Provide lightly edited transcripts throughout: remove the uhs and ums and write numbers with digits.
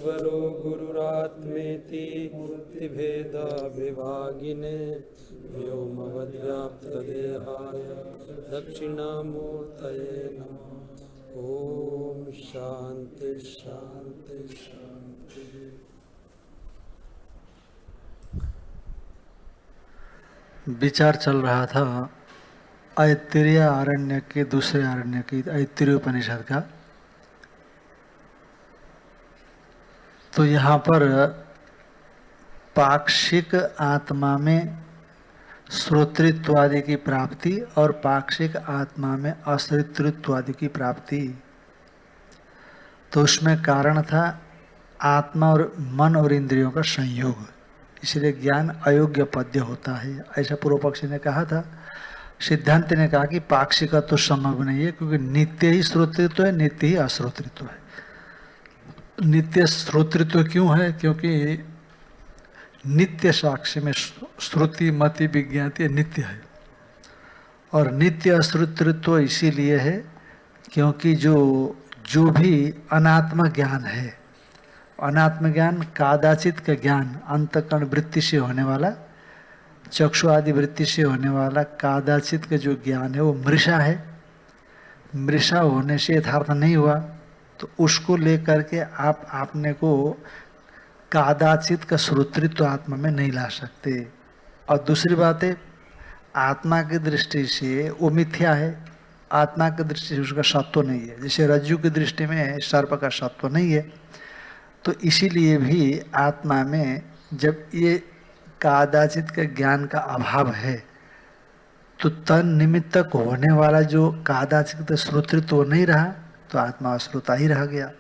ईश्वरो गुरुरात्मेति मूर्तिभेदविभागिने व्योमवद्व्याप्तदेहाय दक्षिणामूर्तये नमः। ओम शांति शांति शांति। विचार चल रहा था ऐत्तिरीय आरण्य के दूसरे आरण्य की ऐत्तिरीय उपनिषद का। तो यहाँ पर पाक्षिक आत्मा में श्रोतृत्वादि की प्राप्ति और पाक्षिक आत्मा में अश्रोतृत्वादि की प्राप्ति, तो उसमें कारण था आत्मा और मन और इंद्रियों का संयोग, इसलिए ज्ञान अयोग्य पद्य होता है, ऐसा पूर्व पक्षी ने कहा था। सिद्धांत ने कहा कि पाक्षिक तो संभव नहीं है, क्योंकि नित्य ही श्रोतृत्व है, नित्य ही अश्रोतृत्व है। नित्य श्रोतृत्व क्यों है? क्योंकि नित्य साक्ष्य में श्रुति मति विज्ञाति नित्य है, और नित्य अश्रोतृत्व इसीलिए है क्योंकि जो भी अनात्म ज्ञान है, अनात्म ज्ञान कादाचित का ज्ञान, अंतःकरण वृत्ति से होने वाला, चक्षु आदि वृत्ति से होने वाला कादाचित का जो ज्ञान है वो मृषा है। मृषा होने से यथार्थ नहीं हुआ, तो उसको लेकर के आप अपने को कादाचित का श्रोतृत्व आत्मा में नहीं ला सकते। और दूसरी बात है, आत्मा की दृष्टि से वो मिथ्या है, आत्मा की दृष्टि से उसका सत्व नहीं है। जैसे रज्जु की दृष्टि में सर्प का सत्व नहीं है, तो इसीलिए भी आत्मा में जब ये कादाचित का ज्ञान का अभाव है, तो तन निमित्तक होने वाला जो कादाचित श्रोतृत्व नहीं रहा, तो आत्मा अश्रुता ही रह गया।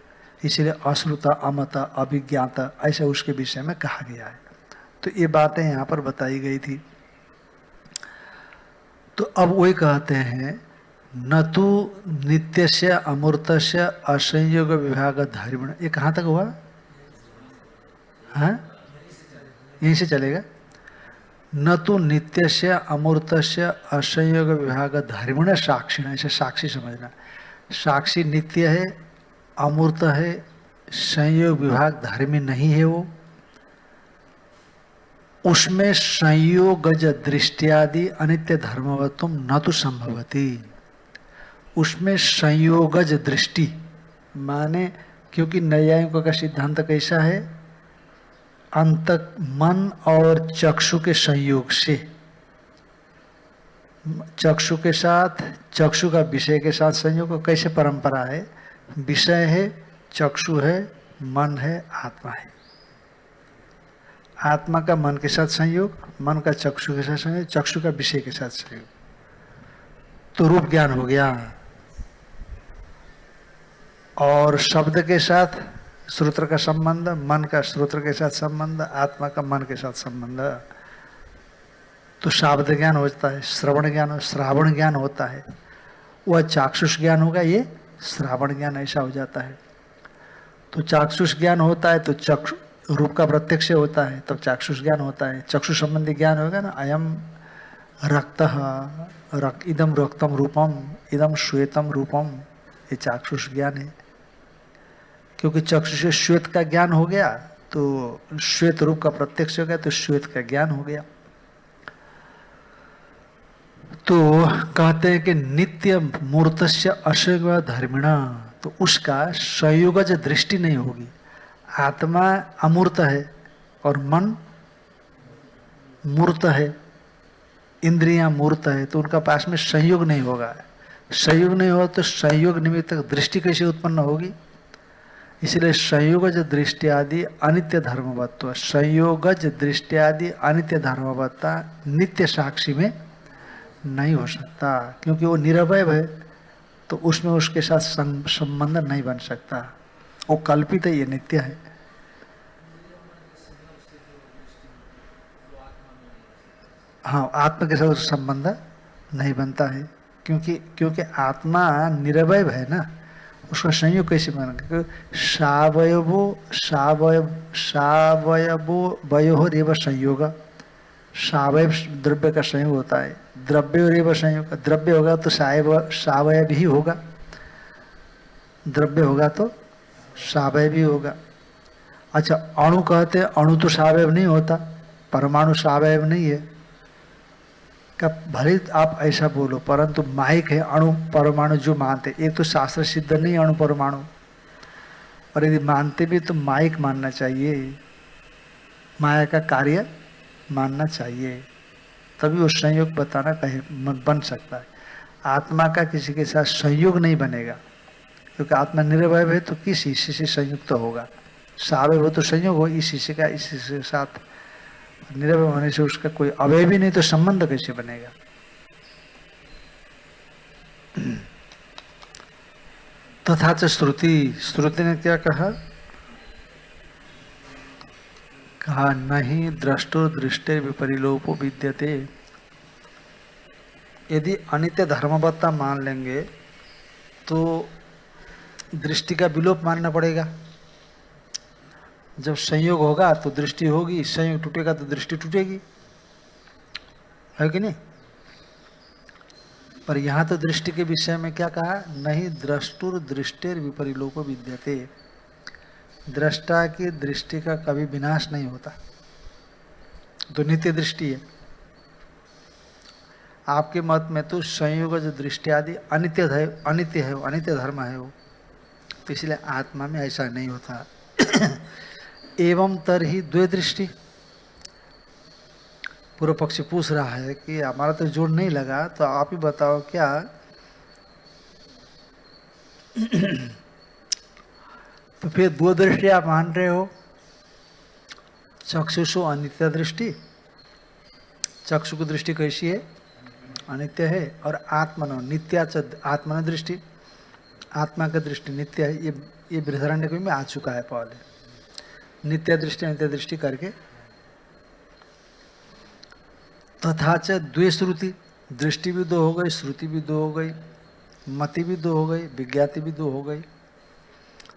इसलिए अश्रुता अमता अभिज्ञाता ऐसा उसके विषय में कहा गया है। तो ये बातें यहाँ पर बताई गई थी। तो अब वही कहते हैं, न तो नित्यस्य अमूर्तस्य असंयोग विभाग धर्मिण। ये कहाँ तक हुआ? हाँ, यहीं से चलेगा। न तो नित्यस्य अमूर्तस्य असंयोग विभाग धर्मिण साक्षिण, ऐसे साक्षी समझना। साक्षी नित्य है, अमूर्त है, संयोग विभाग धर्मी नहीं है वो। उसमें संयोगज दृष्टियादि अनित्य धर्मवत्व न तो संभवती। उसमें संयोगज दृष्टि माने, क्योंकि नैयायिकों का सिद्धांत कैसा है, अंत मन और चक्षु के संयोग से, चक्षु के साथ, चक्षु का विषय के साथ संयोग। कैसे परंपरा है, विषय है, चक्षु है, मन है, आत्मा है। आत्मा का मन के साथ संयोग, मन का चक्षु के साथ संयोग, चक्षु का विषय के साथ संयोग, तो रूप ज्ञान हो गया। और शब्द के साथ श्रोत्र का संबंध, मन का श्रोत्र के साथ संबंध, आत्मा का मन के साथ संबंध, तो शब्द ज्ञान होता है, श्रवण ज्ञान, श्रावण ज्ञान होता है। वह चाक्षुष ज्ञान होगा, ये श्रावण ज्ञान ऐसा हो जाता है। तो चाक्षुष ज्ञान होता है तो चक्षु रूप का प्रत्यक्ष होता है, तब चाक्षुष ज्ञान होता है। चक्षु संबंधी ज्ञान होगा ना, अयम रक्त इदम रक्तम रूपम इदम श्वेतम रूपम, ये चाक्षुष ज्ञान है। क्योंकि चक्षु से श्वेत का ज्ञान हो गया, तो श्वेत रूप का प्रत्यक्ष हो गया, तो श्वेत का ज्ञान हो गया। तो कहते हैं कि नित्य मूर्तस्य असंयोग धर्मिणा, तो उसका संयोगज दृष्टि नहीं होगी। आत्मा अमूर्त है और मन मूर्त है, इंद्रियां मूर्त है, तो उनका पास में संयोग नहीं होगा। संयोग नहीं हो तो संयोग निमित्त दृष्टि कैसे उत्पन्न होगी? इसलिए संयोगज दृष्टि आदि अनित्य धर्मवत्व, संयोगज दृष्टि आदि अनित्य धर्मवत्ता नित्य साक्षी में नहीं हो सकता, क्योंकि वो निरवय है, तो उसमें उसके साथ संबंध नहीं बन सकता। वो कल्पित है, ये नित्य है। हाँ, आत्मा के साथ संबंध नहीं बनता है, क्योंकि आत्मा निरवय है ना, उसका संयोग कैसे बनेगा? सावयवो वयोरेव संयोग, सावयव द्रव्य का संयोग होता है, द्रव्योरेव संयोग, द्रव्य होगा तो सावयव ही होगा, द्रव्य होगा तो सावयव भी होगा। अच्छा, अणु कहते हैं, अणु तो सावयव नहीं होता, परमाणु सावयव नहीं है। कब भले आप ऐसा बोलो, परंतु माइक है अणु परमाणु जो मानते, एक तो शास्त्र सिद्ध नहीं अणु परमाणु, और यदि मानते भी तो माइक मानना चाहिए, माया का कार्य मानना चाहिए, तभी वो संयोग बताना कहे बन सकता है। आत्मा का किसी के साथ संयोग नहीं बनेगा, क्योंकि आत्मा निरवय है, तो किस हिस्से से संयुक्त तो होगा। सावय हो तो संयोग हो, इस हिस्से का इस हिस्से के साथ, निरवय होने से उसका कोई अवय भी नहीं, तो संबंध कैसे बनेगा। तथा च श्रुति, श्रुति ने क्या कहा, नहीं द्रष्टो दृष्टि विपरिलोपो विद्यते। यदि अनित्य धर्मवत्ता मान लेंगे तो दृष्टि का विलोप मानना पड़ेगा। जब संयोग होगा तो दृष्टि होगी, संयोग टूटेगा तो दृष्टि टूटेगी, है कि नहीं। पर यहाँ तो दृष्टि के विषय में क्या कहा, नहीं द्रष्टुर दृष्टिर विपरिलोपो विद्यते। दृष्टा की दृष्टि का कभी विनाश नहीं होता, तो नित्य दृष्टि है। आपके मत में तो संयोग जो दृष्टि आदि अनित्य है, अनित्य धर्म है वो, तो इसलिए आत्मा में ऐसा नहीं होता। एवं तरहि द्वे दृष्टि। पूर्व पक्षी पूछ रहा है कि हमारा तो जोड़ नहीं लगा, तो आप ही बताओ क्या तो फिर दो दृष्टि आप मान रहे हो। चक्षुषु अनित्य दृष्टि, चक्षु की दृष्टि कैसी है, अनित्य है, और आत्मनो नित्या च आत्मन दृष्टि, आत्मा का दृष्टि नित्य है। ये बृहदारण्यक में आ चुका है पहले, नित्य दृष्टि अनित्य दृष्टि करके। तथा च द्वे श्रुति, दृष्टि भी दो हो गई, श्रुति भी दो हो गई, मति भी दो हो गई, विज्ञाति भी दो हो गई।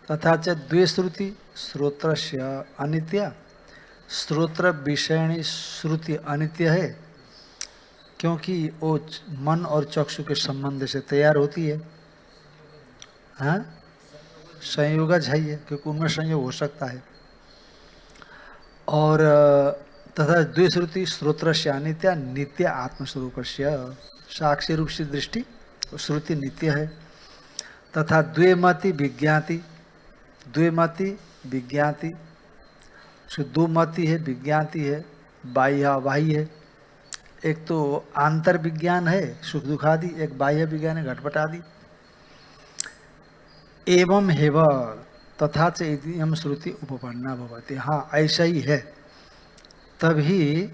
तथा च द्वे श्रुति, श्रोत्रस्य अनित्य, श्रोत्र विषयणी श्रुति अनित्य है, क्योंकि वो मन और चक्षु के संबंध से तैयार होती है। हाँ, संयोगज है ये, क्योंकि उनमें संयोग हो सकता है। और तथा द्वे श्रुति श्रोत्रस्य अनित्य, नित्य आत्मस्वरूपस्य, साक्षी रूप से दृष्टि श्रुति नित्य है। तथा द्वेमति विज्ञाति, द्वेमति विज्ञाति, दो मति है, विज्ञाति है, बाह्य बाह्य है। एक तो आंतर विज्ञान है सुख दुखादि, एक बाह्य विज्ञान है घटपट आदि। एवं हेव तथा च इयं श्रुति उपपन्ना भवति। हाँ, ऐसा ही है, तभी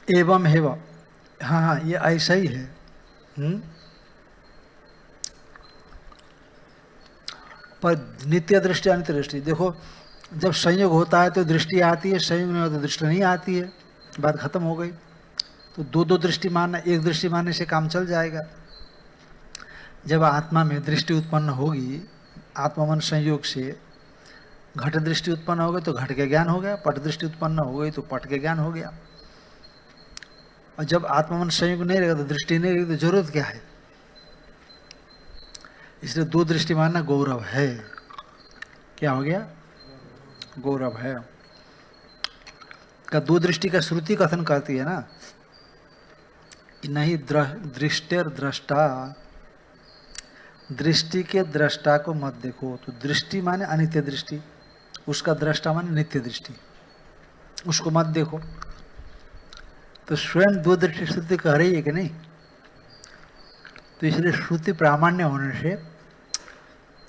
एवं हेव, हाँ हाँ ये ऐसा ही है। पर नित्य दृष्टि अनित्य दृष्टि, देखो जब संयोग होता है तो दृष्टि आती है, संयोग नहीं होता तो दृष्टि नहीं आती है, बात खत्म हो गई। तो दो दो दृष्टि मानना, एक दृष्टि मानने से काम चल जाएगा। जब आत्मा में दृष्टि उत्पन्न होगी, आत्मा मन संयोग से घट दृष्टि उत्पन्न हो गई तो घट के ज्ञान हो गया, पट दृष्टि उत्पन्न हो गई तो पट के ज्ञान हो गया। और जब आत्मा मन संयोग नहीं रहेगा तो दृष्टि नहीं रहेगी, तो जरूरत क्या है। इसलिए दो दृष्टि मानना गौरव है। क्या हो गया, गौरव है। का दो दृष्टि का श्रुति कथन करती है ना, नहीं दृष्टिर दृष्टा, दृष्टि के दृष्टा को मत देखो। तो दृष्टि माने अनित्य दृष्टि, उसका दृष्टा माने नित्य दृष्टि, उसको मत देखो। तो स्वयं दो दृष्टि श्रुति कह रही है कि नहीं। तो इसलिए श्रुति प्रामाण्य होने से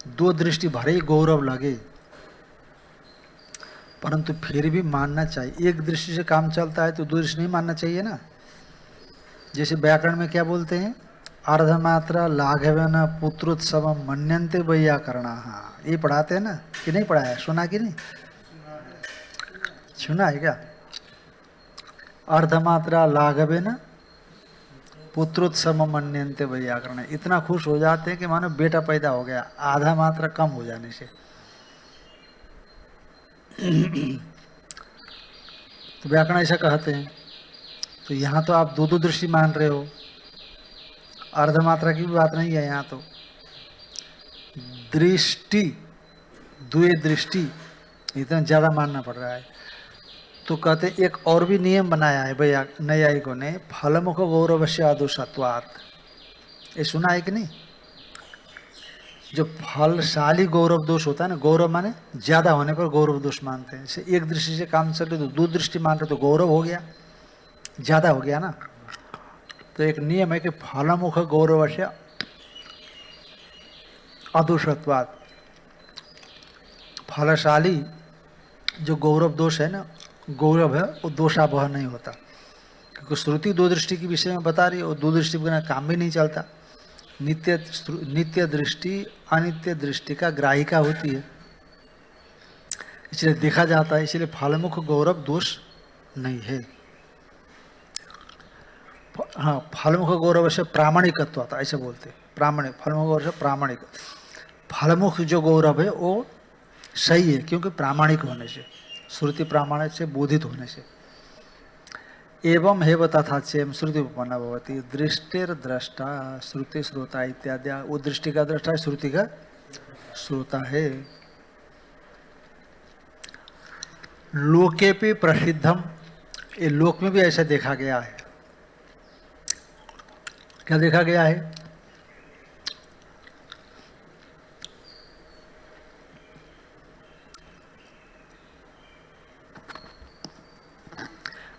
दो दृष्टि भरे ही गौरव लगे, परंतु फिर भी मानना चाहिए। एक दृष्टि से काम चलता है तो दो दृष्टि नहीं मानना चाहिए ना। जैसे व्याकरण में क्या बोलते हैं, अर्धमात्रा लाघवेन पुत्रोत्सव मन्यन्ते वैयाकरणा। हाँ, ये पढ़ाते हैं ना कि नहीं पढ़ाया, सुना कि नहीं सुना है क्या। अर्धमात्रा लाघवेन पुत्रोत्सव मन्यन्ते वैयाकरण, इतना खुश हो जाते हैं कि मानो बेटा पैदा हो गया आधा मात्रा कम हो जाने से। तो व्याकरण ऐसा कहते हैं। तो यहाँ तो आप दो दो दृष्टि मान रहे हो, अर्धमात्रा की भी बात नहीं है यहाँ। तो दृष्टि द्वे दृष्टि इतना ज़्यादा मानना पड़ रहा है। तो कहते एक और भी नियम बनाया है भैया नैयायिकों ने, फलमुख गौरवस्य अदोषत्वात्। ये सुना है कि नहीं? जो फलशाली गौरव दोष होता है ना, गौरव माने ज्यादा होने पर गौरव दोष मानते हैं। जैसे एक दृष्टि से काम चल रहे तो दो दृष्टि मान रहे तो गौरव हो गया, ज्यादा हो गया ना। तो एक नियम है कि फलमुख गौरव से अदोषत्वात्, फलशाली जो गौरव दोष है ना, गौरव है वो दोषावह नहीं होता, क्योंकि श्रुति दो दृष्टि के विषय में बता रही है और दो दृष्टि के बिना काम भी नहीं चलता। नित्य दृष्टि अनित्य दृष्टि का ग्राहिका होती है, इसलिए देखा जाता है, इसलिए फलमुख गौरव दोष नहीं है। हाँ, फलमुख गौरव से प्रामाणिकत्व आता, ऐसे बोलते प्रामाणिक, फलमुख गौरव से प्रामाणिक। फलमुख जो गौरव है वो सही है, क्योंकि प्रामाणिक होने से, श्रुति प्रामाणिक से बोधित होने से। एवं हेव तथा चेम श्रुति उपपन्ना भवती, दृष्टिर दृष्टा श्रुति श्रोता इत्यादि। वो दृष्टि का दृष्टा है, श्रुति का श्रोता है। लोके भी प्रसिद्धम, ये लोक में भी ऐसा देखा गया है। क्या देखा गया है?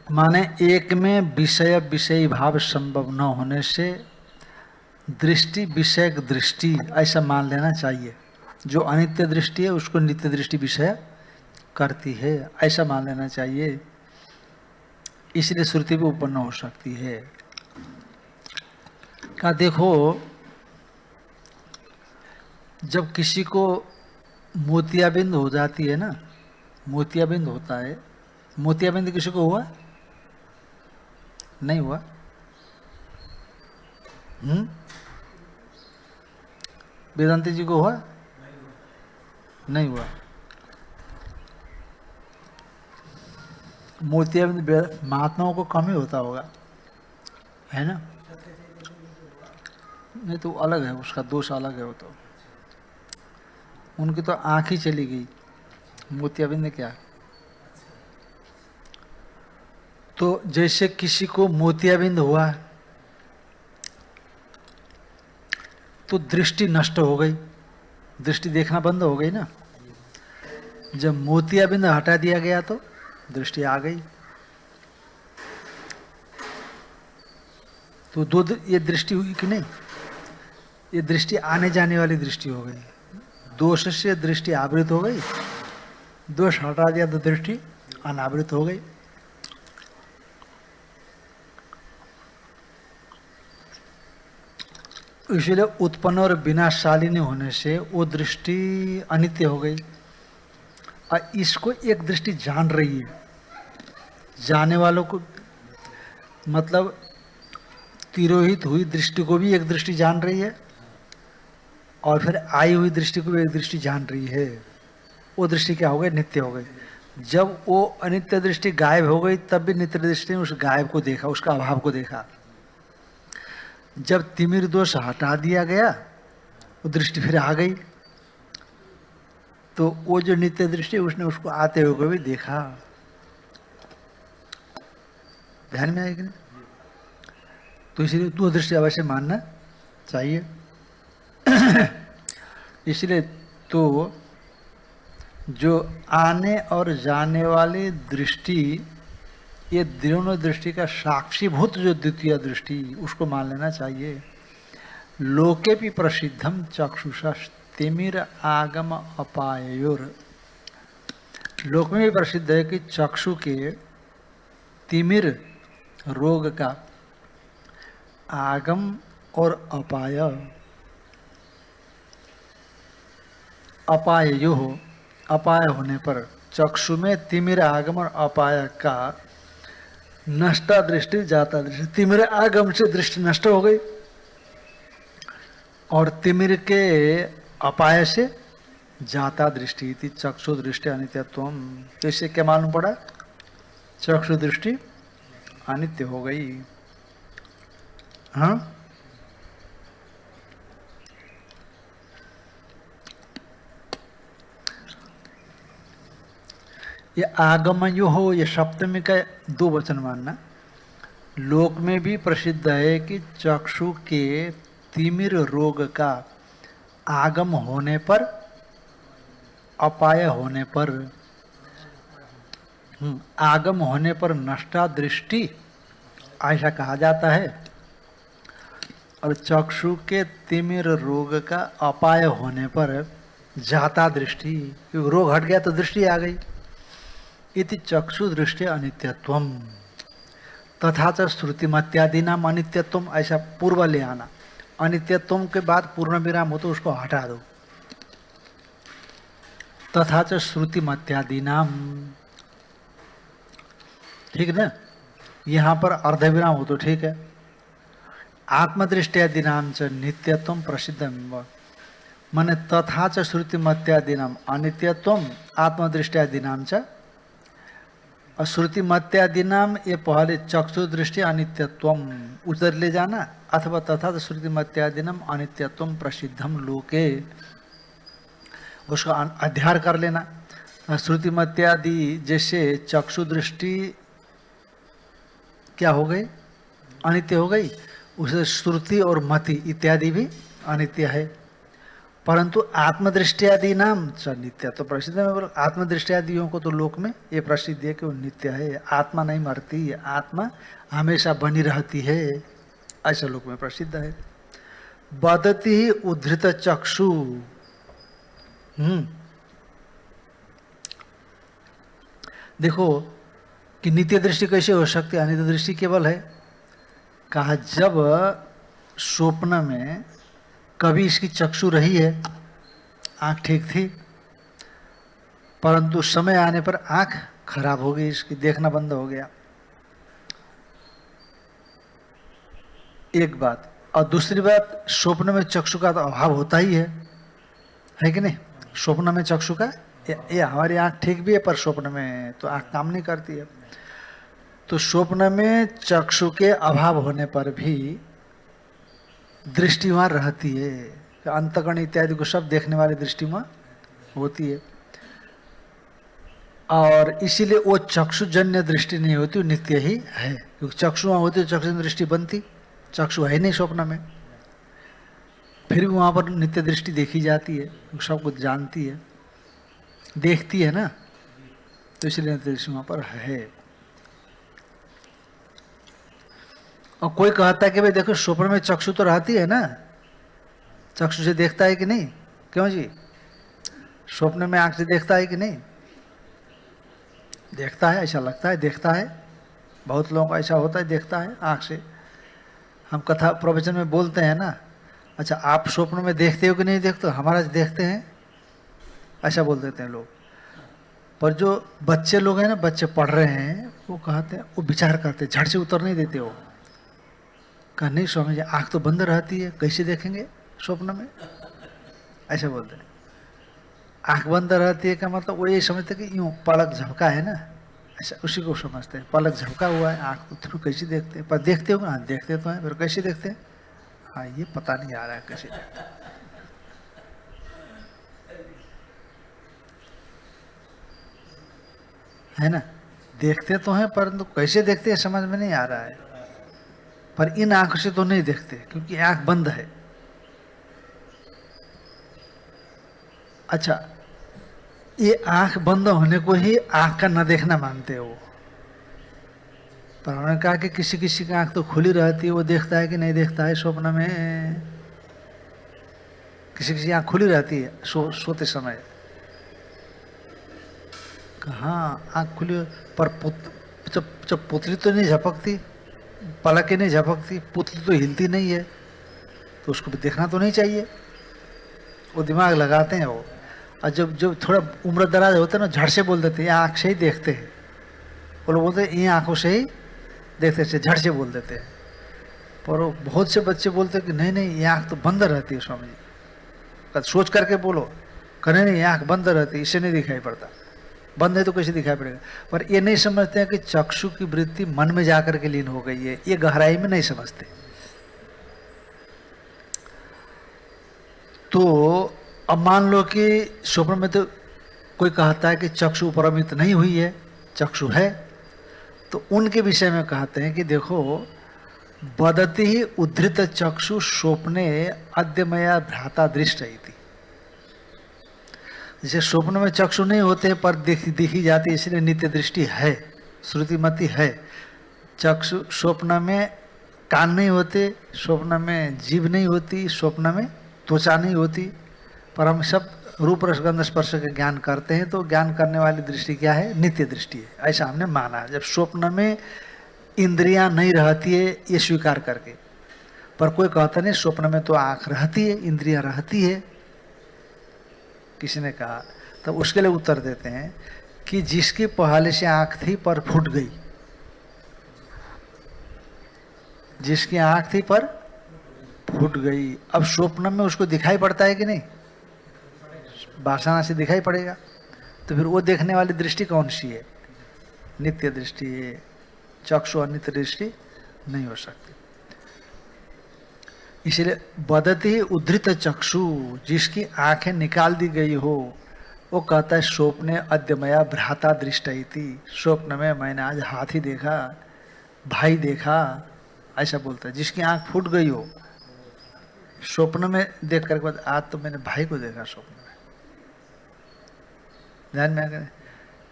माने एक में विषय विषयी भाव संभव न होने से दृष्टि विषयक दृष्टि ऐसा मान लेना चाहिए। जो अनित्य दृष्टि है उसको नित्य दृष्टि विषय करती है, ऐसा मान लेना चाहिए। इसलिए श्रुति भी उत्पन्न हो सकती है। क्या देखो, जब किसी को मोतियाबिंद हो जाती है ना, मोतियाबिंद होता है, मोतियाबिंद किसी को हुआ? नहीं हुआ? वेदांति जी को हुआ? नहीं हुआ। मोतियाबिंद महात्माओं को कम ही होता होगा, है ना? नहीं तो अलग है, उसका दोष अलग है। वो तो उनकी तो आंख ही चली गई, मोतियाबिंद ने क्या। तो जैसे किसी को मोतियाबिंद हुआ तो दृष्टि नष्ट हो गई, दृष्टि देखना बंद हो गई ना। जब मोतियाबिंद हटा दिया गया तो दृष्टि आ गई। तो ये दृष्टि हुई कि नहीं? ये दृष्टि आने जाने वाली दृष्टि हो गई। दोष से दृष्टि आवृत हो गई, दोष हटा दिया तो दृष्टि अनावृत हो गई। इसलिए उत्पन्न और विनाशालिनी होने से वो दृष्टि अनित्य हो गई। और इसको एक दृष्टि जान रही है, जाने वालों को मतलब तिरोहित हुई दृष्टि को भी एक दृष्टि जान रही है, और फिर आई हुई दृष्टि को भी एक दृष्टि जान रही है। वो दृष्टि क्या हो गई? नित्य हो गई। जब वो अनित्य दृष्टि गायब हो गई तब भी नित्य दृष्टि ने उस गायब को देखा, उसका अभाव को देखा। जब तिमिर दोष हटा दिया गया वो दृष्टि फिर आ गई, तो वो जो नित्य दृष्टि उसने उसको आते हुए भी देखा। ध्यान में आएगी ना? तो इसलिए दो दृष्टि अवश्य मानना चाहिए। इसलिए तो जो आने और जाने वाली दृष्टि, ये दोनों दृष्टि का साक्षीभूत जो द्वितीय दृष्टि, उसको मान लेना चाहिए। लोके भी प्रसिद्धम चक्षुषा तिमिर आगम अपायोर, लोक में भी प्रसिद्ध है कि चक्षु के तिमिर रोग का आगम और अपाय, अपायो हो, अपाय होने पर चक्षु में तिमिर आगम और अपाय का नष्टा दृष्टि जाता दृष्टि। तिमिर आगम से दृष्टि नष्ट हो गई और तिमिर के अपाय से जाता दृष्टि थी। चक्षु दृष्टि अनित्यत्वम, तो इससे क्या मालूम पड़ा? चक्षु दृष्टि अनित्य हो गई। हाँ, ये आगमयो हो, ये सप्तमी का 2 वचन मानना। लोक में भी प्रसिद्ध है कि चक्षु के तिमिर रोग का आगम होने पर, अपाय होने पर, आगम होने पर नष्टा दृष्टि ऐसा कहा जाता है, और चक्षु के तिमिर रोग का अपाय होने पर जाता दृष्टि, क्योंकि रोग हट गया तो दृष्टि आ गई। इति चक्षु दृष्टि अनित्यत्वम तथा च श्रुतिमत्यादि नाम अनित्यत्वम, ऐसा पूर्व ले आना। अनित्यत्वम के बाद पूर्ण विराम हो तो उसको हटा दो। तथा च श्रुतिमत्यादि नाम, ठीक ना, यहाँ पर अर्ध विराम हो तो ठीक है। आत्मदृष्टियादि नाम च नित्यत्वम प्रसिद्ध, माने तथा च श्रुतिमत्यादि नाम अनित्यत्वम आत्मदृष्टियादि नाम च, और श्रुतिमत्यादि नाम ये पहले चक्षु दृष्टि अनित्यत्वम उधर ले जाना, अथवा तथा तो श्रुतिमत्यादि नाम अनित्यत्वम प्रसिद्धम लोके, उसका अध्यार कर लेना। श्रुतिमत्यादि जैसे चक्षु दृष्टि क्या हो गई, अनित्य हो गई, उसे श्रुति और मति इत्यादि भी अनित्य है, परंतु आत्मदृष्टियादि नाम च नित्य तो प्रसिद्ध है। आत्मदृष्टियादियों को तो लोक में ये प्रसिद्ध है कि वो नित्य है, आत्मा नहीं मरती, आत्मा हमेशा बनी रहती है, ऐसा लोक में प्रसिद्ध है। वदति ही उद्धृत चक्षु, देखो कि नित्य दृष्टि कैसे हो सकती है, अनित्य दृष्टि केवल है। कहा जब स्वप्न में कभी इसकी चक्षु रही है, आंख ठीक थी, परंतु समय आने पर आंख खराब हो गई, इसकी देखना बंद हो गया, एक बात। और दूसरी बात, स्वप्न में चक्षु का तो अभाव होता ही है कि नहीं। स्वप्न में चक्षु का, ये हमारी आंख ठीक भी है पर स्वप्न में तो आंख काम नहीं करती है। तो स्वप्न में चक्षु के अभाव होने पर भी दृष्टि वहाँ रहती है, अंतकरण इत्यादि को सब देखने वाली दृष्टि वहाँ होती है, और इसीलिए वो चक्षुजन्य दृष्टि नहीं होती, वो नित्य ही है। क्योंकि चक्षु वहाँ होती तो चक्षु दृष्टि बनती, चक्षु है नहीं स्वप्न में, फिर भी वहाँ पर नित्य दृष्टि देखी जाती है, सब कुछ जानती है, देखती है ना, तो इसलिए नित्य दृष्टि वहाँ पर है। और कोई कहता है कि भाई देखो स्वप्न में चक्षु तो रहती है ना, चक्षु से देखता है कि नहीं, क्यों जी, स्वप्न में आंख से देखता है कि नहीं, देखता है, ऐसा लगता है देखता है, बहुत लोगों का ऐसा होता है देखता है आंख से। हम कथा प्रवचन में बोलते हैं ना, अच्छा आप स्वप्न में देखते हो कि नहीं देखते हो, हमारा देखते हैं, ऐसा बोल देते हैं लोग। पर जो बच्चे लोग हैं ना, बच्चे पढ़ रहे हैं, वो कहते हैं, वो विचार करते हैं, झट से उतर नहीं देते हो, कहा नहीं स्वामी जी आँख तो बंद रहती है, कैसे देखेंगे स्वप्न में, ऐसे बोलते हैं। आँख बंद रहती है का मतलब वो ये समझते कि यूँ पलक झपका है ना, ऐसा उसी को समझते हैं, पलक झपका हुआ है, आँख को थ्रू कैसे देखते हैं, पर देखते हो ना, देखते तो हैं, फिर कैसे देखते हैं, हाँ ये पता नहीं आ रहा है कैसे, है ना, देखते तो हैं परंतु कैसे देखते हैं समझ में नहीं आ रहा है। पर इन आंखों से तो नहीं देखते क्योंकि आंख बंद है। अच्छा, ये आंख बंद होने को ही आंख का न देखना मानते हो, पर उन्होंने कहा कि किसी किसी की आंख तो खुली रहती है, वो देखता है कि नहीं देखता है स्वप्न में, किसी किसी आंख खुली रहती है सोते समय, कहाँ आंख खुली, पर जब पुतली तो नहीं झपकती, पलकें नहीं झपकती, पुतली तो हिलती नहीं है, तो उसको भी देखना तो नहीं चाहिए, वो दिमाग लगाते हैं वो। और जब थोड़ा उम्र दराज होते हैं ना, झट से बोल देते हैं, ये आँख से ही देखते हैं, वो लोग बोलते हैं ये आँखों से ही देखते हैं, झट से बोल देते हैं। पर वो बहुत से बच्चे बोलते हैं कि नहीं नहीं ये आँख तो बंद रहती है स्वामी जी, सोच करके बोलो, करें नहीं ये आँख बंद रहती है, इससे नहीं दिखाई पड़ता, बंद है तो कैसे दिखाई पड़ेगा। पर ये नहीं समझते हैं कि चक्षु की वृत्ति मन में जाकर के लीन हो गई है, ये गहराई में नहीं समझते। तो अब मान लो कि स्वप्न में तो कोई कहता है कि चक्षु उपरमित नहीं हुई है, चक्षु है। तो उनके विषय में कहते हैं कि देखो, वदति ही उद्धृत चक्षु स्वप्ने अद्यमया भ्राता दृष्ट इति। जैसे स्वप्न में चक्षु नहीं होते पर दिखी जाती, इसलिए नित्य दृष्टि है, श्रुतिमति है। चक्षु स्वप्न में कान नहीं होते, स्वप्न में जीभ नहीं होती, स्वप्न में त्वचा नहीं होती, पर हम सब रूप रसगंध स्पर्श के ज्ञान करते हैं। तो ज्ञान करने वाली दृष्टि क्या है? नित्य दृष्टि है, ऐसा हमने माना। जब स्वप्न में इंद्रियां नहीं रहती है ये स्वीकार करके, पर कोई कहता नहीं स्वप्न में तो आंख रहती है, इंद्रियां रहती है, किसी ने कहा। तब उसके लिए उत्तर देते हैं कि जिसकी पहले से आंख थी पर फूट गई, जिसकी आंख थी पर फूट गई, अब स्वप्न में उसको दिखाई पड़ता है कि नहीं? वासना से दिखाई पड़ेगा। तो फिर वो देखने वाली दृष्टि कौन सी है? नित्य दृष्टि है। चक्षु अनित्य दृष्टि नहीं हो सकती। इसलिए वदति उद्धृत चक्षु, जिसकी आंखें निकाल दी गई हो, वो कहता है स्वप्ने अद्यमया भ्राता दृष्ट इति। स्वप्न में मैंने आज हाथी देखा, भाई देखा, ऐसा बोलता है। जिसकी आंख फूट गई हो स्वप्न में देख कर बाद, आज तो मैंने भाई को देखा स्वप्न में, ध्यान में आकर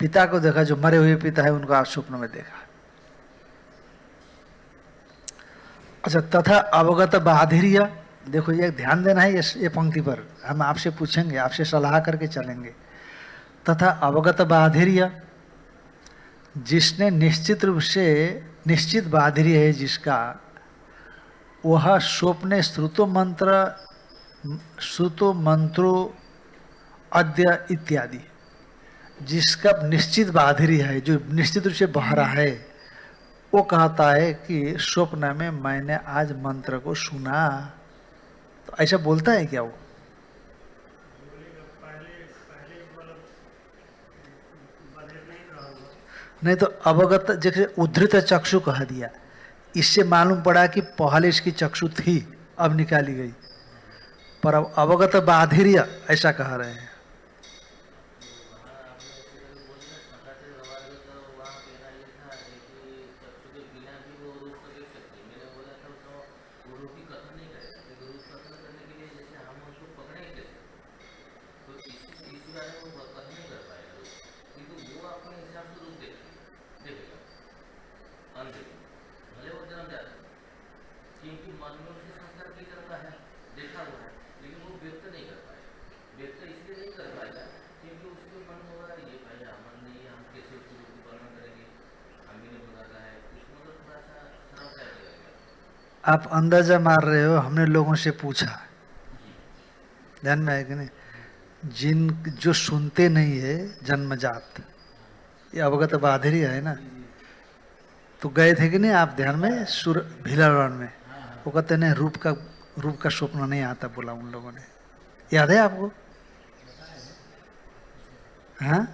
पिता को देखा, जो मरे हुए पिता है उनको आज स्वप्न में देखा। अच्छा, तथा अवगत बाधिर्य, देखो ये ध्यान देना है ये पंक्ति पर, हम आपसे पूछेंगे, आपसे सलाह करके चलेंगे। तथा अवगत बाधिर्य, जिसने निश्चित रूप से निश्चित बाधिर्य है जिसका, वह स्वप्ने श्रुतो मंत्रो अद्य इत्यादि, जिसका निश्चित बाधिर्य है, जो निश्चित रूप से बह रहा है, वो कहता है कि स्वप्न में मैंने आज मंत्र को सुना। तो ऐसा बोलता है क्या वो? नहीं तो अवगत, जैसे उद्धृत चक्षु कह दिया, इससे मालूम पड़ा कि पहले इसकी चक्षु थी, अब निकाली गई। पर अब अवगत बाधिर्य ऐसा कह रहे हैं। आप अंदाजा मार रहे हो, हमने लोगों से पूछा, ध्यान में है कि नहीं? जो सुनते नहीं है जन्मजात, ये अवगत बाधिर्य है ना। तो गए थे कि नहीं आप ध्यान में, भीलवाड़ा में, वो कहते नहीं रूप का स्वप्न नहीं आता, बोला उन लोगों ने, याद है आपको? हाँ,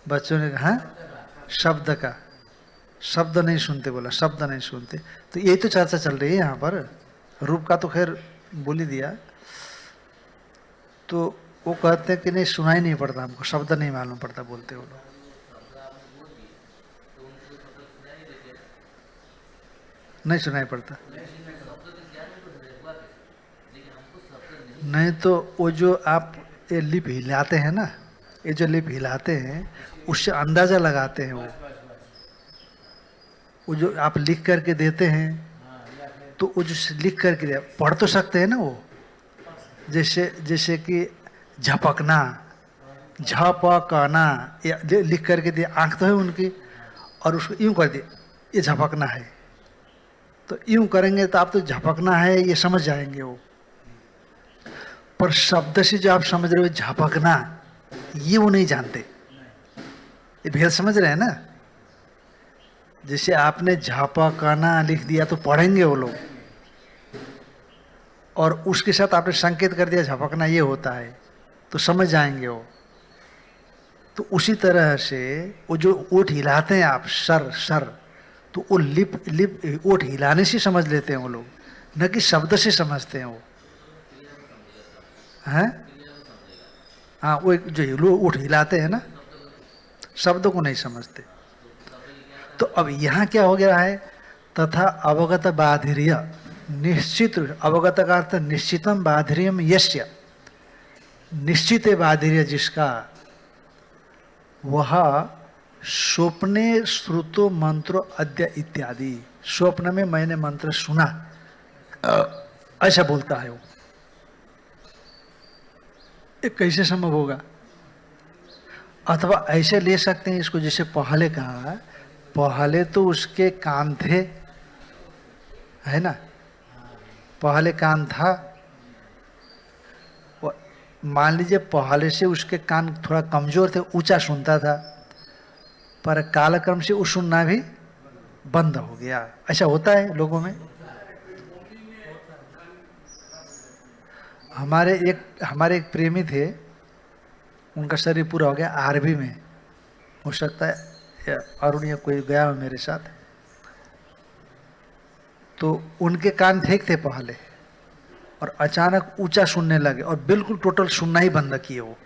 बच्चों ने कहा शब्द का, शब्द नहीं सुनते, बोला शब्द नहीं सुनते। तो यही तो चर्चा चल रही है यहाँ पर। रूप का तो खैर बोल ही दिया। तो वो कहते हैं कि नहीं, सुनाई नहीं पड़ता हमको, शब्द नहीं मालूम पड़ता, बोलते वो लोग। नहीं सुनाई पड़ता, नहीं तो वो जो आप ये लिप हिलाते हैं ना, ये जो लिप हिलाते हैं उससे अंदाजा लगाते हैं। वो जो आप लिख करके देते हैं, तो वो जो लिख करके दे, पढ़ तो सकते हैं ना वो, जैसे कि झपकना, झपकना, ये लिख करके दिए, आंख तो है उनकी, और उसको यूं कर दिए, ये झपकना है, तो यूं करेंगे तो आप तो झपकना है ये समझ जाएंगे वो। पर शब्द से जो आप समझ रहे हो झपकना, ये वो नहीं जानते। ये भेद समझ रहे हैं ना? जैसे आपने झपकना लिख दिया तो पढ़ेंगे वो लोग, और उसके साथ आपने संकेत कर दिया झपकना ये होता है, तो समझ जाएंगे वो। तो उसी तरह से वो जो ओठ हिलाते हैं आप, सर, तो वो लिप ओठ हिलाने से समझ लेते हैं वो लोग, न कि शब्द से समझते हैं वो। हैं? हाँ, वो एक जो उठ हिलाते हैं ना, शब्दों को नहीं समझते। तो अब यहाँ क्या हो गया है, तथा अवगत बाधिर्य, निश्चित अवगत का अर्थ निश्चितम बाधिर्यम यस्य, निश्चित है बाधिर्य जिसका, वह स्वप्ने श्रुतो मंत्रो अद्य इत्यादि, स्वप्न में मैंने मंत्र सुना, ऐसा बोलता है वो। ये कैसे संभव होगा? अथवा ऐसे ले सकते हैं इसको, जैसे पहले कहा, पहले तो उसके कान थे, है ना, पहले कान था, मान लीजिए पहले से उसके कान थोड़ा कमजोर थे, ऊंचा सुनता था, पर कालक्रम से वो सुनना भी बंद हो गया। ऐसा होता है लोगों में। हमारे एक प्रेमी थे, उनका शरीर पूरा हो गया आरबी में, हो सकता है अरुण या कोई गया हो मेरे साथ, तो उनके कान ठीक थे पहले, और अचानक ऊंचा सुनने लगे और बिल्कुल टोटल सुनना ही बंद किए वो।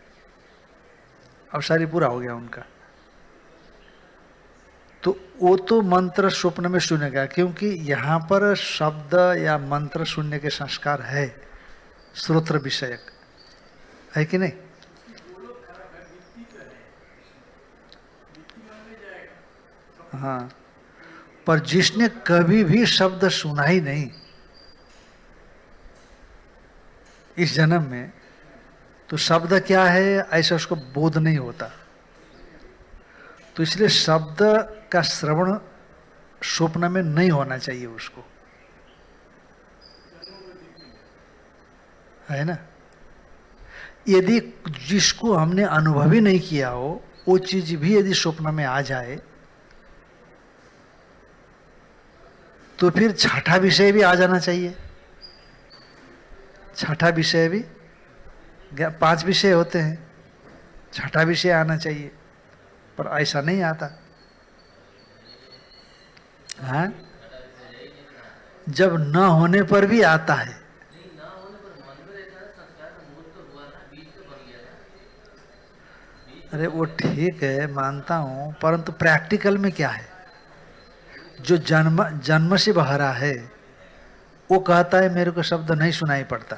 अब शरीर पूरा हो गया उनका। तो वो तो मंत्र स्वप्न में सुनेगा, क्योंकि यहाँ पर शब्द या मंत्र सुनने के संस्कार है, श्रोत्र विषयक है कि नहीं? हाँ, पर जिसने कभी भी शब्द सुना ही नहीं इस जन्म में, तो शब्द क्या है ऐसा उसको बोध नहीं होता। तो इसलिए शब्द का श्रवण स्वप्न में नहीं होना चाहिए उसको, है ना। यदि जिसको हमने अनुभव ही नहीं किया हो, वो चीज भी यदि स्वप्न में आ जाए, तो फिर छठा विषय भी आ जाना चाहिए। छठा विषय भी, 5 विषय होते हैं, छठा विषय आना चाहिए, पर ऐसा नहीं आता। हाँ, जब न होने पर भी आता है। अरे वो ठीक है, मानता हूं, परंतु प्रैक्टिकल में क्या है? जो जन्म से बहरा है वो कहता है मेरे को शब्द नहीं सुनाई पड़ता।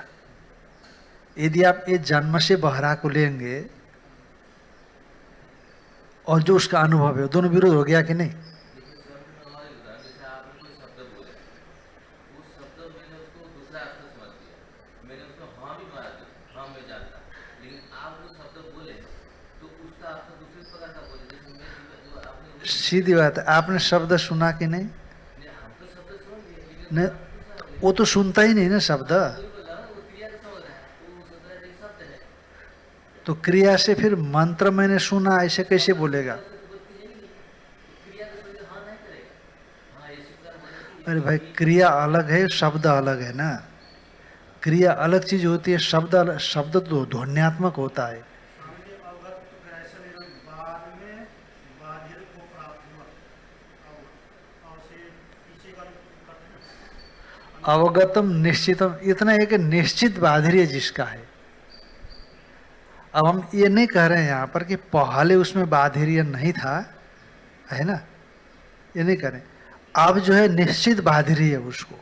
यदि आप ये जन्म से बहरा को लेंगे और जो उसका अनुभव है, दोनों विरोध हो गया कि नहीं? सीधी बात है, आपने शब्द सुना कि नहीं? नहीं, वो तो सुनता ही नहीं ना शब्द। तो क्रिया से फिर मंत्र मैंने सुना ऐसे कैसे बोलेगा? अरे भाई, क्रिया अलग है, शब्द अलग है ना। क्रिया अलग चीज होती है, शब्द तो ध्वन्यात्मक होता है। अवगतम निश्चितम, इतना है कि निश्चित बाधिर्य जिसका है। अब हम ये नहीं कह रहे हैं यहाँ पर कि पहले उसमें बाधिर्य नहीं था, है ना, ये नहीं कह रहे। अब जो है निश्चित बाधिर्य है उसको।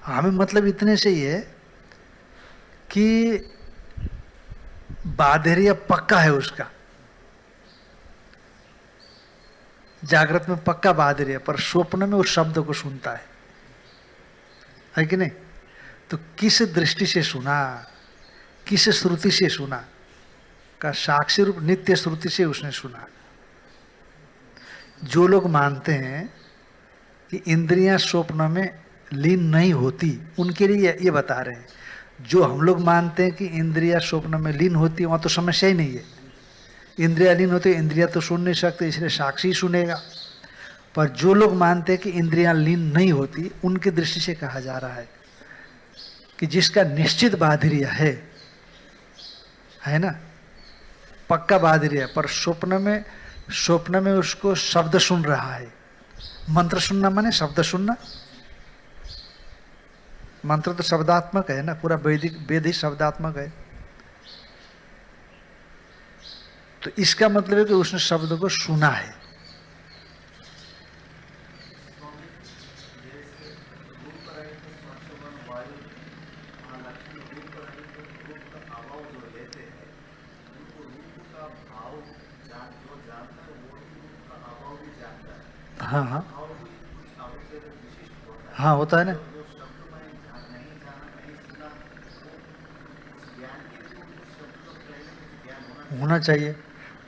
हमें मतलब इतने से ही है कि बाधिर्य पक्का है उसका, जागृत में पक्का बाधिर्य, पर स्वप्न में उस शब्द को सुनता है कि नहीं? तो किस दृष्टि से सुना, किस श्रुति से सुना? का साक्षी रूप नित्य श्रुति से उसने सुना। जो लोग मानते हैं कि इंद्रियां स्वप्न में लीन नहीं होती, उनके लिए ये बता रहे हैं। जो हम लोग मानते हैं कि इंद्रियां स्वप्न में लीन होती, वहां तो समस्या ही नहीं है। इंद्रियां लीन होती, इंद्रियां तो सुन नहीं सकते, इसलिए साक्षी ही सुनेगा। पर जो लोग मानते हैं कि इंद्रियां लीन नहीं होती, उनकी दृष्टि से कहा जा रहा है कि जिसका निश्चित बाधिर्य है ना, पक्का बाधिर्य, पर स्वप्न में उसको शब्द सुन रहा है। मंत्र सुनना माने शब्द सुनना। मंत्र तो शब्दात्मक है ना, पूरा वेद ही शब्दात्मक है। तो इसका मतलब है कि उसने शब्द को सुना है। हाँ हाँ हाँ, होता है ना। होना चाहिए।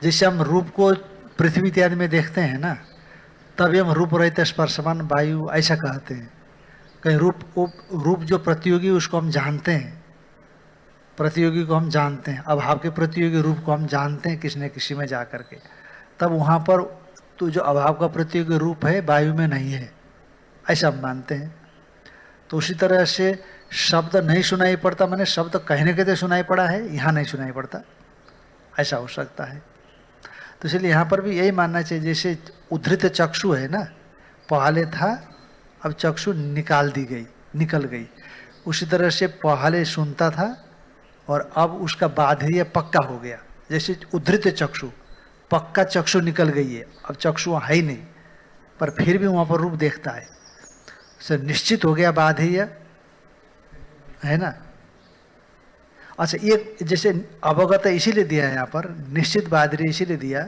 जैसे हम रूप को पृथ्वी इत्यादि में देखते हैं ना, तभी हम रूप रहित स्पर्शवान वायु ऐसा कहते हैं। कहीं रूप जो प्रतियोगी उसको हम जानते हैं, प्रतियोगी को हम जानते हैं, अभाव के प्रतियोगी रूप को हम जानते हैं किसी न किसी में जा कर के, तब वहाँ पर तो जो अभाव का प्रतियोगी रूप है वायु में नहीं है, ऐसा हम मानते हैं। तो उसी तरह से शब्द नहीं सुनाई पड़ता, मैंने शब्द कहने के लिए सुनाई पड़ा है, यहाँ नहीं सुनाई पड़ता, ऐसा हो सकता है। तो इसलिए यहाँ पर भी यही मानना चाहिए, जैसे उद्धृत चक्षु है ना, पहले था अब चक्षु निकाल दी गई, निकल गई, उसी तरह से पहले सुनता था और अब उसका बाधिय पक्का हो गया। जैसे उद्धृत चक्षु, पक्का चक्षु निकल गई है, अब चक्षु वहाँ है ही नहीं, पर फिर भी वहाँ पर रूप देखता है, से निश्चित हो गया बाधिय, है ना। अच्छा, ये जैसे अवगत इसीलिए दिया है यहाँ पर, निश्चित बाधिय इसीलिए दिया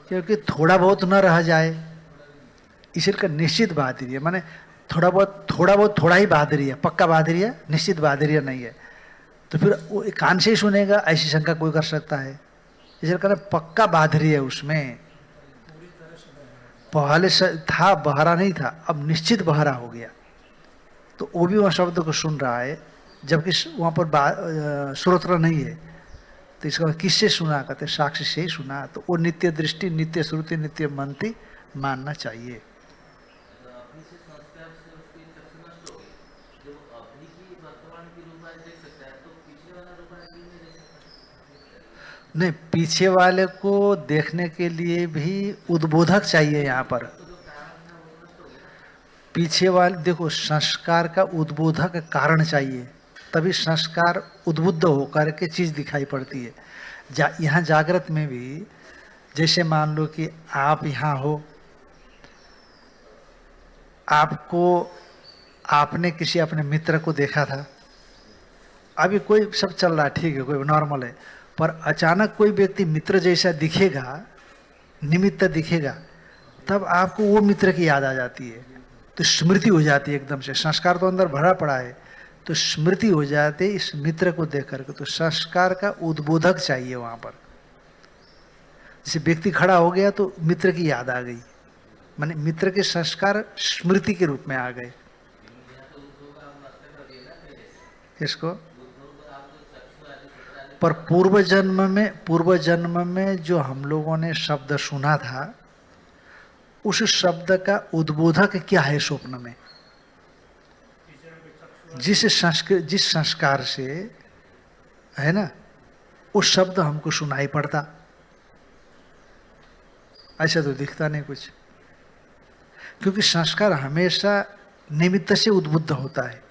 क्योंकि थोड़ा बहुत न रह जाए, इसलिए का निश्चित बाधिय माने थोड़ा बहुत थोड़ा ही बाधिय, पक्का बाधिय, निश्चित बाधिय नहीं है। तो फिर वो कान से ही सुनेगा ऐसी शंका कोई कर सकता है, इसलिए कहना पक्का बाधिय है उसमें। पहले था बहरा नहीं था, अब निश्चित बहरा हो गया, तो वो भी वहाँ शब्द को सुन रहा है, जबकि वहाँ पर श्रोत्र नहीं है। तो इसका किससे सुना, कहते साक्षी से ही सुना। तो वो नित्य दृष्टि, नित्य श्रुति, नित्य मनती मानना चाहिए। नहीं, पीछे वाले को देखने के लिए भी उद्बोधक चाहिए यहाँ पर। पीछे वाले देखो, संस्कार का उद्बोधक कारण चाहिए, तभी संस्कार उद्बुद्ध होकर के चीज दिखाई पड़ती है। यहाँ जागृत में भी, जैसे मान लो कि आप यहाँ हो, आपने किसी अपने मित्र को देखा था, अभी कोई सब चल रहा है, ठीक है, कोई नॉर्मल है, पर अचानक कोई व्यक्ति मित्र जैसा दिखेगा, निमित्त दिखेगा, तब आपको वो मित्र की याद आ जाती है, तो स्मृति हो जाती है एकदम से। संस्कार तो अंदर भरा पड़ा है, तो स्मृति हो जाती है इस मित्र को देख करके। तो संस्कार का उद्बोधक चाहिए वहां पर। जैसे व्यक्ति खड़ा हो गया तो मित्र की याद आ गई, माने मित्र के संस्कार स्मृति के रूप में आ गए। किसको? पर पूर्व जन्म में जो हम लोगों ने शब्द सुना था, उस शब्द का उद्बोधक क्या है स्वप्न में? जिस संस्कार से है ना, उस शब्द हमको सुनाई पड़ता, ऐसा तो दिखता नहीं कुछ, क्योंकि संस्कार हमेशा निमित्त से उद्बुद्ध होता है।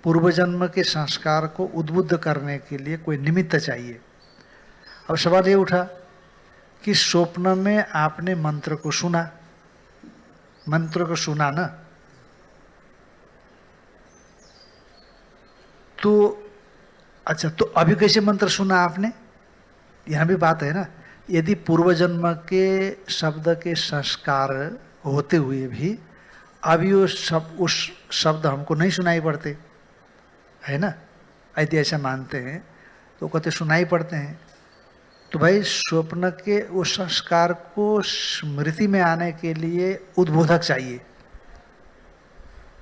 पूर्व जन्म के संस्कार को उद्बुद्ध करने के लिए कोई निमित्त चाहिए। अब सवाल ये उठा कि स्वप्न में आपने मंत्र को सुना ना, तो अच्छा, तो अभी कैसे मंत्र सुना आपने? यहां भी बात है ना। यदि पूर्व जन्म के शब्द के संस्कार होते हुए भी अभी उस शब्द हमको नहीं सुनाई पड़ते, है ना, यदि ऐसा मानते हैं तो कहते सुनाई पड़ते हैं, तो भाई स्वप्न के उस संस्कार को स्मृति में आने के लिए उद्बोधक चाहिए।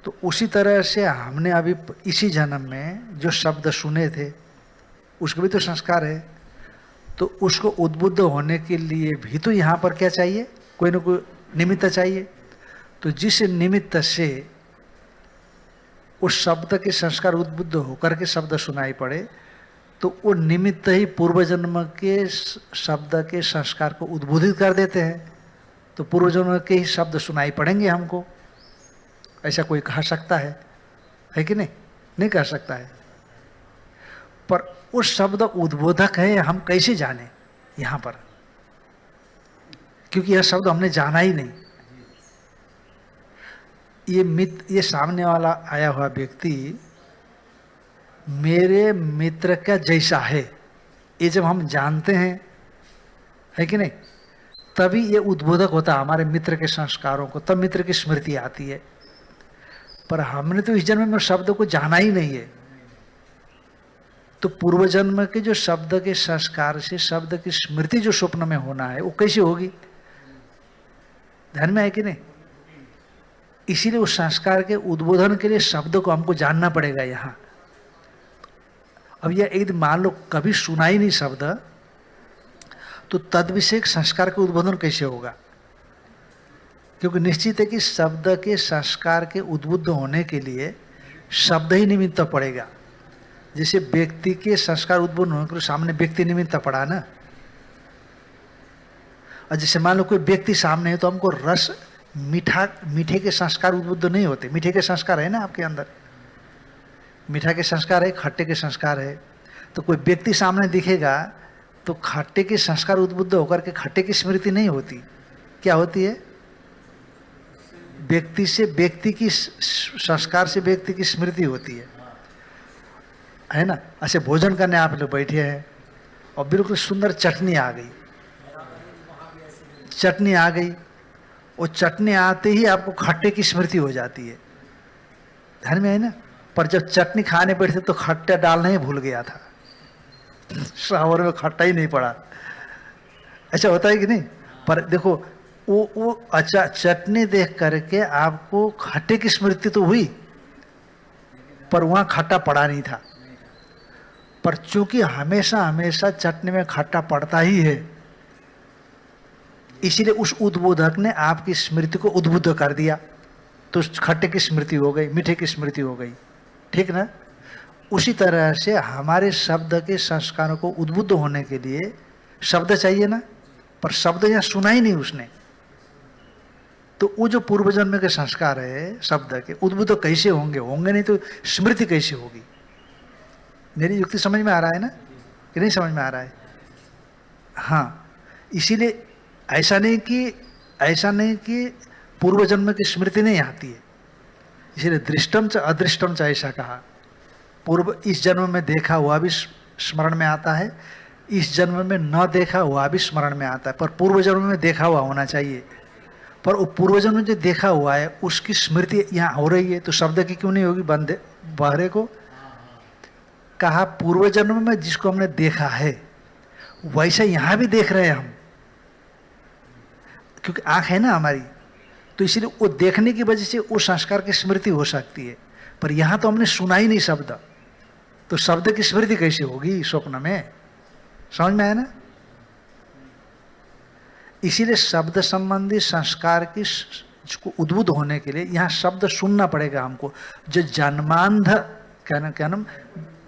तो उसी तरह से हमने अभी इसी जन्म में जो शब्द सुने थे, उसको भी तो संस्कार है, तो उसको उद्बुद्ध होने के लिए भी तो यहाँ पर क्या चाहिए, कोई ना कोई निमित्त चाहिए। तो जिस निमित्त से उस शब्द के संस्कार उद्बुद्ध होकर के शब्द सुनाई पड़े, तो वो निमित्त ही पूर्व जन्म के शब्द के संस्कार को उद्बोधित कर देते हैं। तो पूर्व जन्म के ही शब्द सुनाई पड़ेंगे हमको, ऐसा कोई कह सकता है कि नहीं? नहीं कह सकता है। पर उस शब्द उद्बोधक है हम कैसे जाने यहां पर, क्योंकि यह शब्द हमने जाना ही नहीं। ये सामने वाला आया हुआ व्यक्ति मेरे मित्र का जैसा है, ये जब हम जानते हैं, है कि नहीं, तभी ये उद्बोधक होता है हमारे मित्र के संस्कारों को, तब मित्र की स्मृति आती है। पर हमने तो इस जन्म में शब्द को जाना ही नहीं है, तो पूर्व जन्म के जो शब्द के संस्कार से शब्द की स्मृति जो स्वप्न में होना है वो कैसे होगी, ध्यान में है कि नहीं। इसीलिए उस संस्कार के उद्बोधन के लिए शब्द को हमको जानना पड़ेगा यहां। अब यह एक मान लो कभी सुना ही नहीं शब्द, तो तद विषय संस्कार के उद्बोधन कैसे होगा, क्योंकि निश्चित है कि शब्द के संस्कार के उद्बुद्ध होने के लिए शब्द ही निमित्त पड़ेगा। जैसे व्यक्ति के संस्कार उद्बुद्ध होने के लिए सामने व्यक्ति निमित्त पड़ा ना, और जैसे मान लो कोई व्यक्ति सामने है तो हमको रस मीठे के संस्कार उद्बुद्ध नहीं होते। मीठे के संस्कार है ना आपके अंदर, मीठा के संस्कार है, खट्टे के संस्कार है। तो कोई व्यक्ति सामने दिखेगा तो खट्टे के संस्कार उद्बुद्ध होकर के खट्टे की स्मृति नहीं होती, क्या होती है, व्यक्ति से व्यक्ति की संस्कार से व्यक्ति की स्मृति होती है ना। ऐसे भोजन करने आप लोग बैठे हैं और बिल्कुल सुंदर चटनी आ गई, चटनी आ गई, और चटनी आते ही आपको खट्टे की स्मृति हो जाती है, ध्यान में है ना। पर जब चटनी खाने बैठे तो खट्टा डालना ही भूल गया था, शावर में खट्टा ही नहीं पड़ा, ऐसा होता है कि नहीं। पर देखो वो अच्छा चटनी देख करके आपको खट्टे की स्मृति तो हुई, पर वहां खट्टा पड़ा नहीं था। पर चूंकि हमेशा हमेशा चटनी में खट्टा पड़ता ही है, इसीलिए उस उद्बोधक ने आपकी स्मृति को उद्बुद्ध कर दिया, तो खट्टे की स्मृति हो गई, मीठे की स्मृति हो गई, ठीक ना। उसी तरह से हमारे शब्द के संस्कारों को उद्बुद्ध होने के लिए शब्द चाहिए ना, पर शब्द यहाँ सुना ही नहीं उसने, तो वो जो पूर्व जन्म के संस्कार है शब्द के उद्बुद्ध कैसे होंगे, होंगे नहीं तो स्मृति कैसे होगी। मेरी युक्ति समझ में आ रहा है ना कि नहीं समझ में आ रहा है। हाँ, इसीलिए ऐसा नहीं कि पूर्व जन्म की स्मृति नहीं आती है, इसीलिए दृष्टम च अदृष्टम च ऐसा कहा। पूर्व इस जन्म में देखा हुआ भी स्मरण में आता है, इस जन्म में न देखा हुआ भी स्मरण में आता है, पर पूर्व जन्म में देखा हुआ होना चाहिए। पर वो पूर्व जन्म में जो देखा हुआ है उसकी स्मृति यहाँ हो रही है, तो शब्द की क्यों नहीं होगी। बंदे बहरे को कहा पूर्व जन्म में जिसको हमने देखा है वैसा यहाँ भी देख रहे हैं हम, क्योंकि आँख है ना हमारी, तो इसलिए वो देखने की वजह से वो संस्कार की स्मृति हो सकती है। पर यहाँ तो हमने सुना ही नहीं शब्द, तो शब्द की स्मृति कैसे होगी स्वप्न में, समझ में आया ना। इसीलिए शब्द संबंधी संस्कार की उद्बुद्ध होने के लिए यहाँ शब्द सुनना पड़ेगा हमको। जो जन्मांध क्या नाम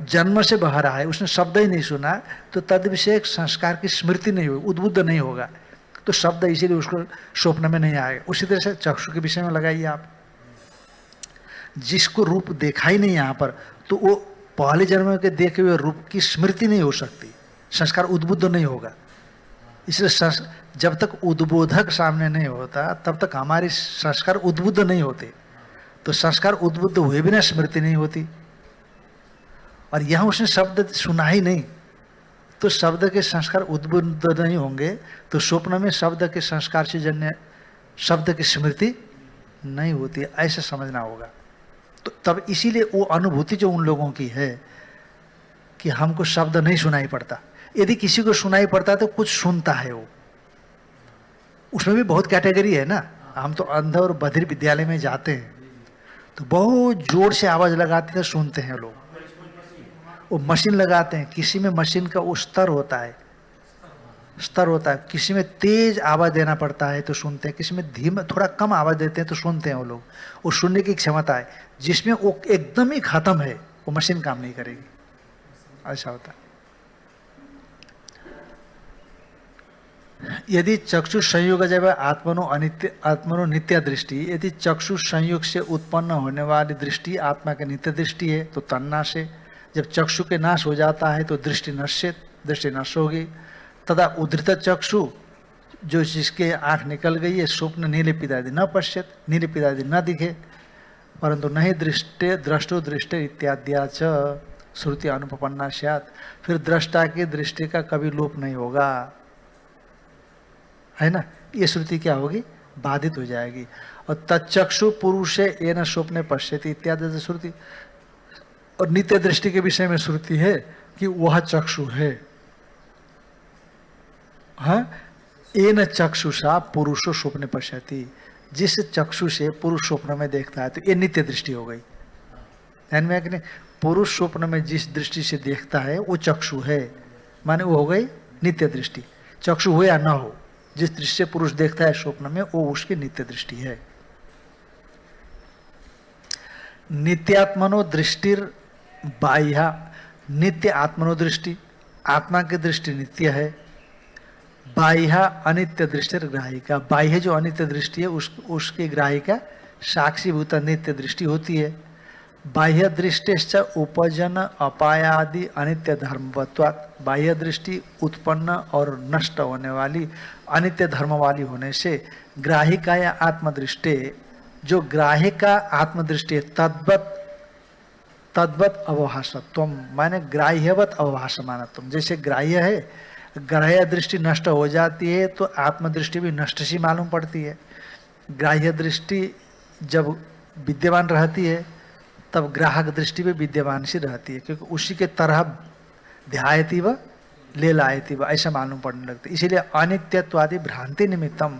जन्म से बह रहा है, उसने शब्द ही नहीं सुना, तो तद विषय संस्कार की स्मृति नहीं होगी, उद्बुद्ध नहीं होगा, तो शब्द इसीलिए उसको स्वप्न में नहीं आएगा। उसी तरह से चक्षु के विषय में लगाइए आप, जिसको रूप देखा ही नहीं यहाँ पर, तो वो पहले जन्म के देखे हुए रूप की स्मृति नहीं हो सकती, संस्कार उद्बुद्ध नहीं होगा। इसलिए जब तक उद्बोधक सामने नहीं होता तब तक हमारे संस्कार उद्बुद्ध नहीं होते, तो संस्कार उद्बुद्ध हुए बिना स्मृति नहीं होती। और यहाँ उसने शब्द सुना ही नहीं, तो शब्द के संस्कार उद्बुद्ध नहीं होंगे, तो स्वप्न में शब्द के संस्कार से जन्य शब्द की स्मृति नहीं होती, ऐसा समझना होगा। तो तब इसीलिए वो अनुभूति जो उन लोगों की है कि हमको शब्द नहीं सुनाई पड़ता। यदि किसी को सुनाई पड़ता है तो कुछ सुनता है वो, उसमें भी बहुत कैटेगरी है ना। हम तो अंध और बधिर विद्यालय में जाते हैं तो बहुत जोर से आवाज लगाते हैं, सुनते हैं लोग, वो मशीन लगाते हैं, किसी में मशीन का वो स्तर होता है, किसी में तेज आवाज देना पड़ता है तो सुनते हैं, किसी में धीमे थोड़ा कम आवाज देते हैं तो सुनते हैं वो लोग। वो सुनने की क्षमता है, जिसमें वो एकदम ही खत्म है वो मशीन काम नहीं करेगी, ऐसा होता है। यदि चक्षु संयोग जब आत्मनो नित्य दृष्टि, यदि चक्षु संयोग से उत्पन्न होने वाली दृष्टि आत्मा की नित्य दृष्टि है तो तन्ना से, जब चक्षु के नाश हो जाता है तो दृष्टि नश्यत, दृष्टि नष्ट होगी। तथा उद्धृत चक्षु, जो जिसके आंख निकल गई है, स्वप्न नीलिपिदादि न पश्यत, नीलिपिदादि न दिखे, परंतु नहीं दृष्टे द्रष्टो दृष्टे इत्याद्या च श्रुति अनुपन्ना स्यात्, फिर दृष्टा की दृष्टि का कभी लोप नहीं होगा, है ना। ये श्रुति क्या होगी, बाधित हो जाएगी। और तच्चक्षु पुरुषे येन स्वप्ने पश्यति इत्यादि श्रुति, और नित्य दृष्टि के विषय में श्रुति है कि वह चक्षु है, हाँ, येन चक्षुषा पुरुषो स्वप्ने पश्यति, जिस चक्षु से पुरुष स्वप्न में देखता है, तो ये नित्य दृष्टि हो गई। ध्यान में है कि नहीं, पुरुष स्वप्न में जिस दृष्टि से देखता है वो चक्षु है, माने वो हो गई नित्य दृष्टि। चक्षु हो या ना हो, जिस दृष्टि से पुरुष देखता है स्वप्न में, वो उसकी नित्य दृष्टि है। नित्यात्मनो दृष्टिर बाह्या, नित्य आत्मनो दृष्टि, आत्मा की दृष्टि नित्य है। बाह्य अनित्य दृष्टि ग्राहिका, बाह्य जो अनित्य दृष्टि है उसकी ग्राहिका साक्षीभूत नित्य दृष्टि होती है। बाह्य दृष्टिश्च उपजन अपायादि अनित्य धर्मवत्वात्, बाह्य दृष्टि उत्पन्न और नष्ट होने वाली अनित्य धर्म वाली होने से ग्राहिका या आत्मदृष्टि, जो ग्राहिका आत्मदृष्टि है, तद्वत अवभाषत्व, माने ग्राह्यवत अवभाषमानत्व, जैसे ग्राह्य है, ग्राह्य दृष्टि नष्ट हो जाती है तो आत्मदृष्टि भी नष्ट सी मालूम पड़ती है। ग्राह्य दृष्टि जब विद्यमान रहती है तब ग्राहक दृष्टि भी विद्यमान सी रहती है, क्योंकि उसी के तरह ध्यायती व ले लायती व ऐसा मालूम पड़ने लगता है। इसीलिए अनित्यत्वादि भ्रांति निमित्तम,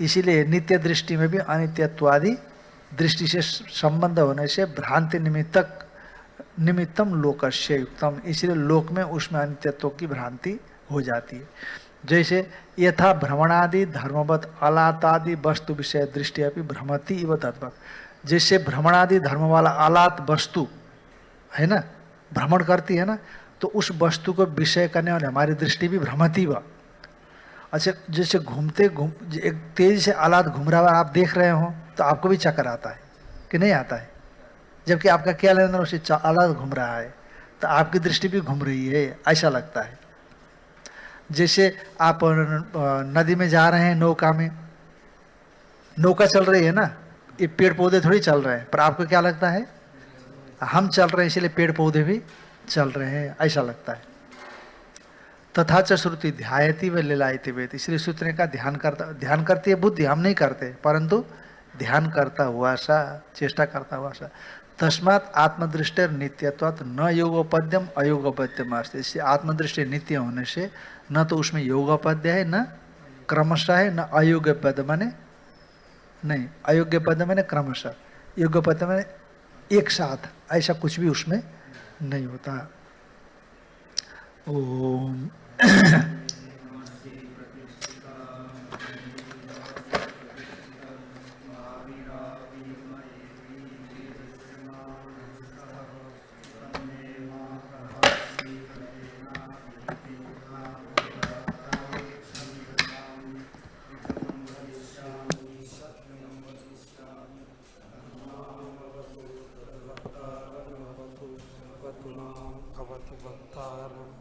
इसीलिए नित्य दृष्टि में भी अनित्यत्वादि दृष्टि से संबंध होने से भ्रांति निमित्तम लोकस्य युक्तम, इसीलिए लोक में उसमें अनित्यत्व की भ्रांति हो जाती है। जैसे यथा भ्रमणादि धर्मवत अलातादि वस्तु विषय दृष्टि अभी भ्रमति इव तद्वत, जैसे भ्रमणादि धर्म वाला अलात वस्तु है ना, भ्रमण करती है ना, तो उस वस्तु को विषय करने वाली हमारी दृष्टि भी भ्रमति व। अच्छा, जैसे एक तेजी से आलात घूम रहा है, आप देख रहे हो तो आपको भी चक्कर आता है कि नहीं आता है, जबकि आपका क्या लेना, उसे आलात घूम रहा है तो आपकी दृष्टि भी घूम रही है, ऐसा लगता है। जैसे आप नदी में जा रहे हैं, नौका में, नौका चल रही है ना, ये पेड़ पौधे थोड़ी चल रहे हैं, पर आपको क्या लगता है, हम चल रहे हैं इसलिए पेड़ पौधे भी चल रहे हैं, ऐसा लगता है। तथा च श्रुति ध्यायती व लीलायती वेद, इसलिए श्रुति ने कहा ध्यान करती है बुद्धि, हम नहीं करते, परंतु ध्यान करता हुआ सा, चेष्टा करता हुआ सा। तस्मात् आत्मदृष्टि नित्यत्वात् न योगोपद्यम अयोगोपद्यम अस्ति, इससे आत्मदृष्टि नित्य होने से न तो उसमें योगोपद्य है, न क्रमशः है, न अयोग्य पद माने नहीं, अयोग्य पद माने क्रमशः, योग्य पद माने एक साथ, ऐसा कुछ भी उसमें नहीं होता। ओम भवतु भक्तारम्।